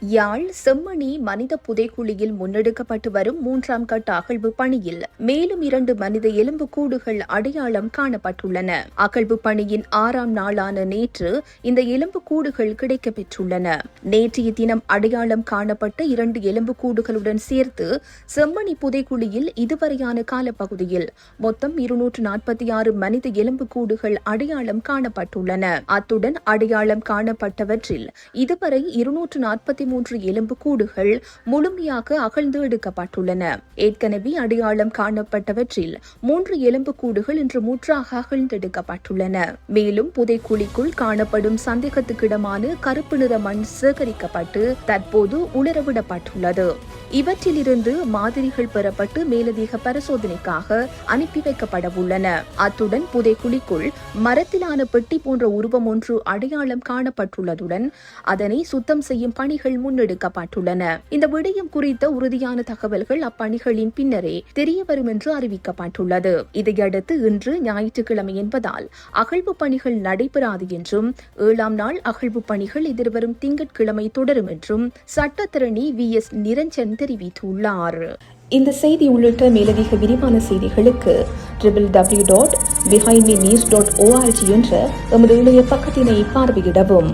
யாழ் செம்மணி மனித புதைக்குழியில் முன்னெடுக்கப்பட்டு வரும் 3ஆம் கட்ட அகழ்வு பணியில் மேலும் 2 மனித எலும்புக்கூடுகள் அடையாளம் காணப்பட்டுள்ளன. அகழ்வு பணியின் 6ஆம் நாளான நேற்று இந்த எலும்புக்கூடுகள் கிடைக்கப்பெற்றுள்ளன. நேற்றைய தினம் அடையாளம் காணப்பட்ட 2 எலும்புக்கூடுகளுடன் சேர்த்து செம்மணி புதைக்குழியில் இதுவரையான காலப்பகுதியில் மொத்தம் 246 மனித எலும்புக்கூடுகள் அடையாளம் காணப்பட்டுள்ளன. அத்துடன் அடையாளம் காணப்பட்டவற்றில் இதுவரை 243 எலும்புக்கூடுகள் முழுமையாக அகழ்ந்து எடுக்கப்பட்டுள்ளன. ஏற்கனவே அடையாளம் காணப்பட்டவற்றில் 3 எலும்புக்கூடுகள் இன்று முற்றாக அகழ்ந்தெடுக்கப்பட்டுள்ளன. மேலும் புதைக்குழிக்குள் காணப்படும் சந்தேகத்துக்கிடமான கருப்பு நிற மண் சேகரிக்கப்பட்டு தற்போது உலரவிடப்பட்டுள்ளது. இவற்றிலிருந்து மாதிரிகள் பெறப்பட்டு மேலதிக பரிசோதனைக்காக அனுப்பி வைக்கப்படவுள்ளன. அத்துடன் புதைக்குழிக்குள் மரத்திலான பெட்டி போன்ற உருவம் ஒன்று அடையாளம் காணப்பட்டுள்ளதுடன் அதனை சுத்தம் செய்யும் பணிகள் முன்னெடுக்கப்பட்டுள்ளன. இந்த விடயம் குறித்த உறுதியான தகவல்கள் அப்பணிகளின் பின்னரே தெரியவரும் என்று அறிவிக்கப்பட்டுள்ளது. இதையடுத்து இன்று ஞாயிற்றுக்கிழமை என்பதால் அகழ்வு பணிகள் நடைபெறாது என்றும் 7ஆம் நாள் அகழ்வு பணிகள் எதிர்வரும் திங்கட்கிழமை தொடரும் என்றும் சட்டத்தரணி VS நிரஞ்சன் தெரிவித்துள்ளார். இந்த செய்தி உள்ளிட்ட மேலதிக விரிவான செய்திகளுக்கு www.behindmenews.org என்ற எமது இணைய பக்கத்தினை பார்வையிடவும்.